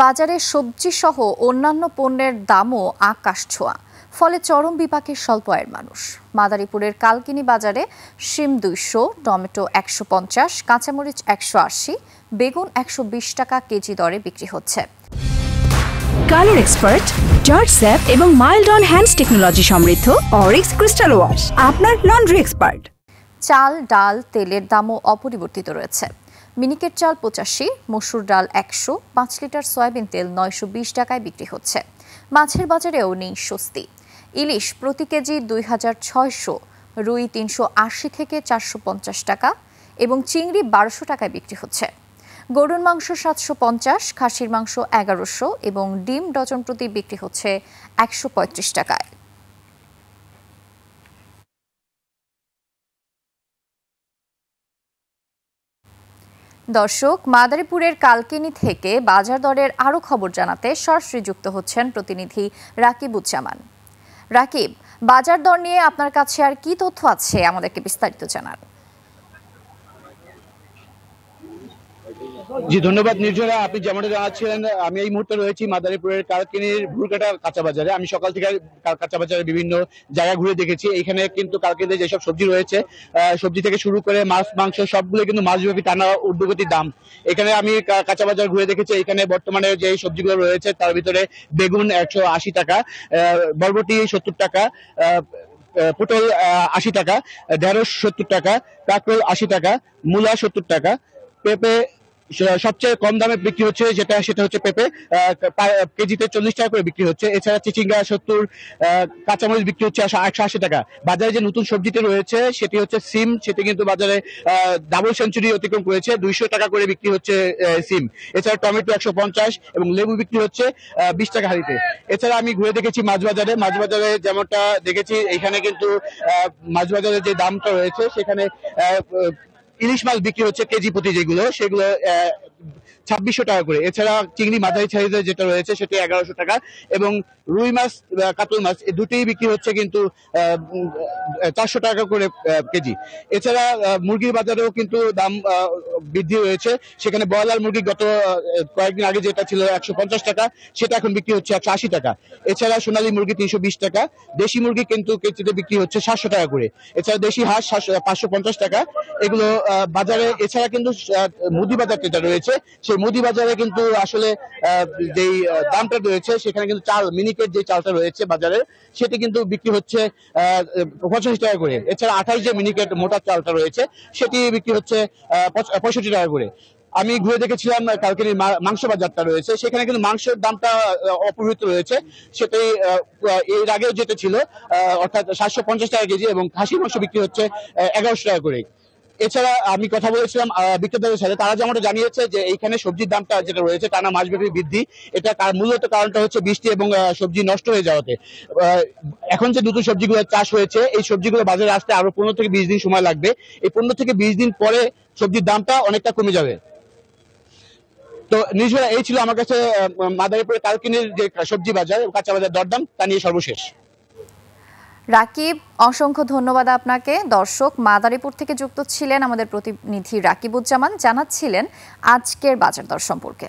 বাজারে সবজি সহ অন্যান্য পণ্যের দামও আকাশ ছোঁয়া, ফলে চরম বিপাকে স্বল্প আয়ের মানুষ। মাদারীপুরের কালকিনি বাজারে শিম 200, টমেটো 150, কাঁচামরিচ 180, বেগুন 120 টাকা কেজি দরে বিক্রি হচ্ছে। কালার এক্সপার্ট, জর্জ স্যাপ এবং মাইল্ড অন হ্যান্ডস টেকনোলজি সমৃদ্ধ অরিক্স ক্রিস্টাল ওয়াশ আপনার লন্ড্রি এক্সপার্ট। চাল, ডাল, তেলের দামও অপরিবর্তিত রয়েছে। মিনিকেট চাল 85, মসুর ডাল 100, 5 লিটার সয়াবিন তেল 920 টাকায় বিক্রি হচ্ছে। মাছের বাজারেও নেই স্বস্তি। ইলিশ প্রতি কেজি 2600, রুই 380 থেকে 450 টাকা এবং চিংড়ি 1200 টাকায় বিক্রি হচ্ছে। গরুর মাংস 750, খাসির মাংস 1100 এবং ডিম ডজন প্রতি বিক্রি হচ্ছে 135 টাকায়। দর্শক, মাদারীপুরের কালকিনি থেকে বাজার দরের আরও খবর জানাতে সরাসরি যুক্ত হচ্ছেন প্রতিনিধি রাকিবুজ্জামান। রাকিব, বাজার দর নিয়ে আপনার কাছে আর কি তথ্য আছে আমাদেরকে বিস্তারিত জানান। জি ধন্যবাদ নির্ঝরা, আপনি যেমনটা জানাচ্ছিলেন আমি এই মুহূর্তে রয়েছি মাদারীপুরের কালকিনির ভুরকাটা কাঁচা বাজারে। আমি সকাল থেকে কাঁচা বাজারে বিভিন্ন জায়গা ঘুরে দেখেছি। এখানে কিন্তু কালকিনিতে যেসব সবজি রয়েছে, সবজি থেকে শুরু করে মাছ মাংস সবগুলো কিন্তু মাসব্যাপী টানা ঊর্ধ্বগতির দাম। এখানে আমি কাঁচা বাজার ঘুরে দেখেছি, এখানে বর্তমানে যে সবজিগুলো রয়েছে তার ভিতরে বেগুন 180 টাকা, বরবটি 70 টাকা, পটল 80 টাকা, ঢেঁড়স 70 টাকা, কাঁকরোল 80 টাকা, মূলা 70 টাকা, পেঁপে সবচেয়ে কম দামে বিক্রি হচ্ছে সেটা হচ্ছে পেঁপে, কেজিতে 40 টাকা করে বিক্রি হচ্ছে। এছাড়া চিচিঙ্গা 70, কাঁচামরিচ বিক্রি হচ্ছে 180 টাকা। বাজারে যে নতুন সবজিটি রয়েছে সেটি হচ্ছে সিম, সেটি কিন্তু বাজারে ডাবল সেঞ্চুরি অতিক্রম করেছে, 200 টাকা করে বিক্রি হচ্ছে সিম। এছাড়া টমেটো 150 এবং লেবু বিক্রি হচ্ছে 20 টাকা হাড়িতে। এছাড়া আমি ঘুরে দেখেছি মাছ বাজারে যেমনটা দেখেছি এখানে কিন্তু মাছ বাজারে যে দামটা রয়েছে সেখানে ইলিশ মাছ বিক্রি হচ্ছে কেজি প্রতি, যেগুলো সেগুলো 2600 টাকা করে। এছাড়া চিংড়ি মাঝারি সাইজের যেটা রয়েছে সেটা 1100 টাকা এবং রুই মাছ, কাতল মাছ এই দুটোই বিক্রি হচ্ছে কিন্তু 400 টাকা করে কেজি। এছাড়া মুরগির বাজারেও কিন্তু দাম বৃদ্ধি হয়েছে। সেখানে ব্রয়লার মুরগি গত কয়েকদিন আগে যেটা ছিল 150 টাকা, সেটা এখন বিক্রি হচ্ছে 180 টাকা। এছাড়া সোনালী মুরগি 320 টাকা, দেশি মুরগি কিন্তু কেজিতে বিক্রি হচ্ছে 700 টাকা করে। এছাড়া দেশি হাঁস 550 টাকা এগুলো বাজারে। এছাড়া কিন্তু মুদি বাজার যেটা রয়েছে সেই মুদি বাজারে কিন্তু আসলে যেই দামটা রয়েছে সেখানে কিন্তু চাল, মিনিকেট যে চালটা রয়েছে বাজারে সেটি কিন্তু বিক্রি হচ্ছে 85 টাকা করে। এছাড়া 28 যে মিনিকেট মোটা চালটা রয়েছে সেটি বিক্রি হচ্ছে 65 টাকা করে। আমি ঘুরে দেখেছিলাম কালকের মাংস বাজারটা রয়েছে, সেখানে কিন্তু মাংসের দামটা অপরিবর্তিত রয়েছে। সেটাই এর আগেও যেটা ছিল অর্থাৎ 750 টাকা কেজি এবং খাসির মাংস বিক্রি হচ্ছে 1100 টাকা করে। এছাড়া আমি কথা বলেছিলাম বিক্রেতাদের সাথে, তারা যেমনটা জানিয়েছে যে এইখানে সবজির দামটা যেটা রয়েছে টানা মাসব্যাপী বৃদ্ধি। এটা মূলত কারণটা হচ্ছে বৃষ্টি এবং সবজি নষ্ট হয়ে যাওয়াতে। এখন যে নতুন সবজিগুলো চাষ হয়েছে এই সবজিগুলো বাজারে আসতে আরো 15 থেকে 20 দিন সময় লাগবে। এই 15 থেকে 20 দিন পরে সবজির দামটা অনেকটা কমে যাবে। তো নির্ঝরা, এই ছিল আমার কাছে মাদারীপুরের কালকিনির যে সবজি বাজার, কাঁচা বাজার দরদাম তা নিয়ে সর্বশেষ। রাকিব, অসংখ্য ধন্যবাদ আপনাকে। দর্শক, মাদারীপুর থেকে যুক্ত ছিলেন আমাদের প্রতিনিধি রাকিবুজ্জামান, জানাচ্ছিলেন আজকের বাজার দর সম্পর্কে।